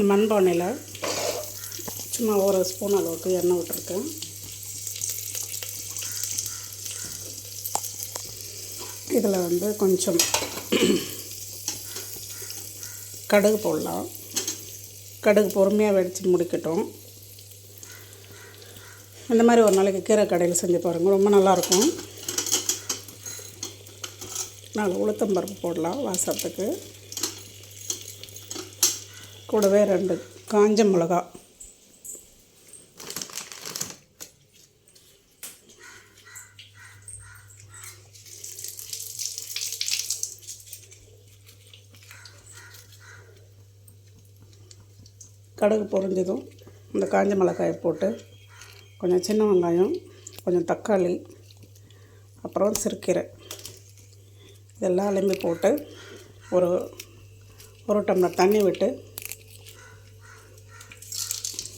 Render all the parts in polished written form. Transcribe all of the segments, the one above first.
மண்பானையில் சும்மா ஒரு ஸ்பூன் அளவுக்கு எண்ணெய் விட்டுருக்கேன். இதில் கொஞ்சம் கடுகு போடலாம். கடுகு பொறுமையாக வெடித்து முடிக்கட்டும். இந்த மாதிரி ஒரு நாளைக்கு கீரை கடையில் செஞ்சு பாருங்கள், ரொம்ப நல்லாயிருக்கும். 4 உளுத்தம்பருப்பு போடலாம் வாசத்துக்கு. கூடவே 2 காஞ்ச மிளகா, கடுகு பொரிஞ்சதும் இந்த காஞ்ச மிளகாயை போட்டு கொஞ்சம் சின்ன வெங்காயம், கொஞ்சம் தக்காளி, அப்புறம் சிறுக்கீரை இதெல்லாம் அலம்பி போட்டு ஒரு டம்ளர் தண்ணி விட்டு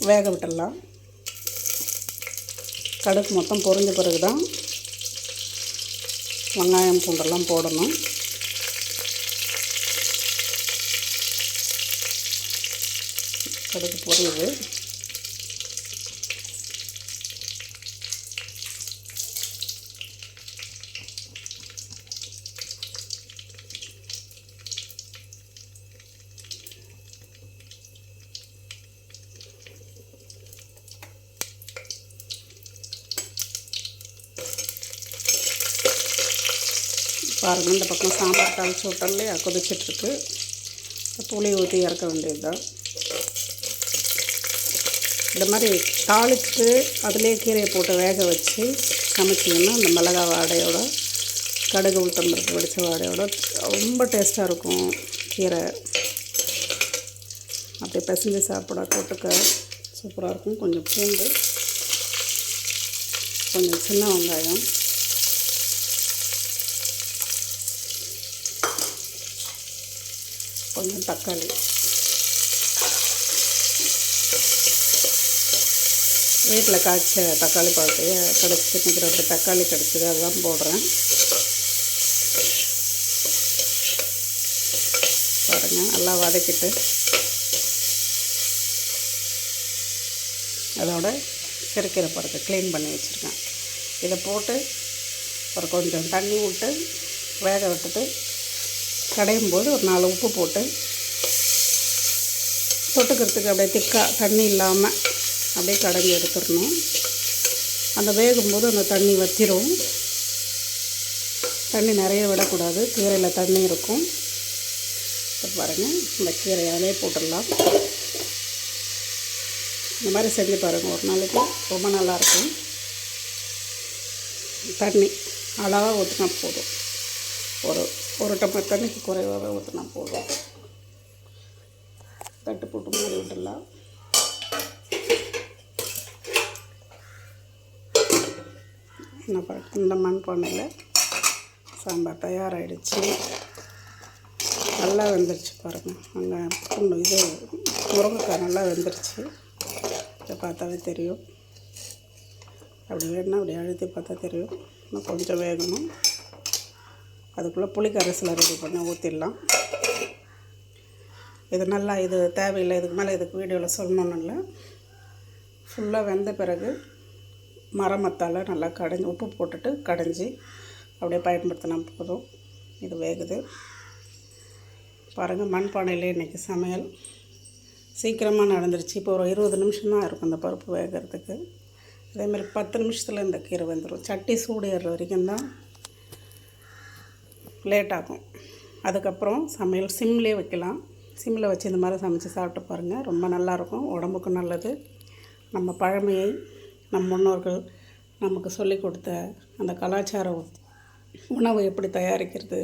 வேக விட்டுடலாம். கடுகு மொத்தம் பொரிஞ்ச பிறகு தான் வெங்காயம் பூண்டெல்லாம் போடணும். கடுகு பொரியுது. பாருங்கள், இந்த பக்கம் சாம்பார் தாளிச்சு விட்டோம் இல்லையா, கொதிச்சிட்ருக்கு. புளி ஊற்றி இறக்க வேண்டியது தான். இந்த மாதிரி தாளிச்சுட்டு அதிலே கீரையை போட்டு வேக வச்சு சமைச்சிங்கன்னா அந்த மிளகா வாடையோட, கடுகு உளுத்தம்பருப்பு வெடித்த வாடையோட ரொம்ப டேஸ்ட்டாக இருக்கும் கீரை. அப்படியே பிசைஞ்சு சாப்பிட தொட்டுக்க சூப்பராக இருக்கும். கொஞ்சம் பூண்டு, கொஞ்சம் சின்ன வெங்காயம், கொஞ்சம் தக்காளி, வீட்டில் காய்ச்ச தக்காளி பழத்தையே கடிச்சு நிற்கிற 2 தக்காளி கிடச்சிது, அதுதான் போடுறேன். பாருங்கள், நல்லா வதக்கிட்டு அதோட சிறுக்கீரை பருப்பு க்ளீன் பண்ணி வச்சுருக்கேன். இதை போட்டு கொஞ்சம் தண்ணி விட்டு வேக விட்டுட்டு கடையும் போது ஒரு 4 உப்பு போட்டு தொட்டுக்கிறதுக்கு அப்படியே திக்காக தண்ணி இல்லாமல் அப்படியே கடைஞ்சி எடுத்துடணும். அந்த வேகும்போது அந்த தண்ணி வற்றிடும். தண்ணி நிறைய விடக்கூடாது, கீரையில் தண்ணி இருக்கும். இப்போ பாருங்கள், இந்த கீரையாலே போட்டுடலாம். இந்த மாதிரி செஞ்சு பாருங்கள், ஒரு நாளைக்கு ரொம்ப நல்லாயிருக்கும். தண்ணி அளவாக ஊற்றினா போதும். ஒரு டம்ளர் தண்ணிக்கு குறைவாக ஊற்றினா போதும். தட்டு போட்டு மூடி விட்டுடலாம். இந்த மண்பானையில் சாம்பார் தயாராகிடுச்சு. நல்லா வெந்துருச்சு பாருங்கள். வெங்காயம் இது முருங்கைக்காய் நல்லா வெந்துருச்சு. இதை பார்த்தாவே தெரியும். அப்படி வேணுன்னா அப்படி அழுத்தி பார்த்தா தெரியும். இன்னும் கொஞ்சம் வேகணும். அதுக்குள்ளே புளி கரைசலை ரெடி பண்ணி ஊற்றிடலாம். இது தேவையில்லை, இதுக்கு மேலே இதுக்கு வீடியோவில் சொல்லணுன்னு இல்லை. ஃபுல்லாக வெந்த பிறகு மரமத்தால் நல்லா கடைஞ்சி உப்பு போட்டுட்டு கடைஞ்சி அப்படியே பயன்படுத்தினா போதும். இது வேகுது பாருங்கள். மண்பானையிலே இன்றைக்கி சமையல் சீக்கிரமாக நடந்துருச்சு. இப்போ ஒரு 20 நிமிஷம் தான் இருக்கும் இந்த பருப்பு வேகிறதுக்கு. அதேமாதிரி 10 நிமிஷத்தில் இந்த கீரை வெந்துடும். சட்டி சூடு ஏறுற வரைக்கும் தான் லேட் ஆகும். அதுக்கப்புறம் சமையல் சிம்லேயே வைக்கலாம். சிம்மில் வச்சு இந்த மாதிரி சமைச்சு சாப்பிட்டு பாருங்கள், ரொம்ப நல்லாயிருக்கும். உடம்புக்கும் நல்லது. நம்ம பழமையை நம் முன்னோர்கள் நமக்கு சொல்லிக் கொடுத்த அந்த கலாச்சார உணவு எப்படி தயாரிக்கிறது,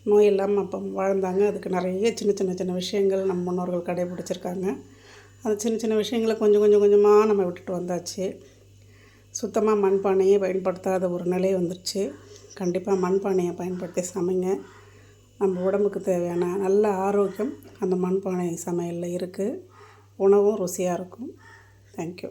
நோய் இல்லாமல் அப்போ வாழ்ந்தாங்க. அதுக்கு நிறைய சின்ன விஷயங்கள் நம்ம முன்னோர்கள் கடைபிடிச்சிருக்காங்க. அந்த சின்ன விஷயங்களை கொஞ்சமாக நம்ம விட்டுட்டு வந்தாச்சு. சுத்தமாக மண்பானையை பயன்படுத்தாத ஒரு நிலை வந்துருச்சு. கண்டிப்பாக மண்பானையை பயன்படுத்தி சமைங்க. நம்ம உடம்புக்கு தேவையான நல்ல ஆரோக்கியம் அந்த மண்பானை சமையலில் இருக்குது. உணவும் ருசியாக இருக்கும். தேங்க்யூ.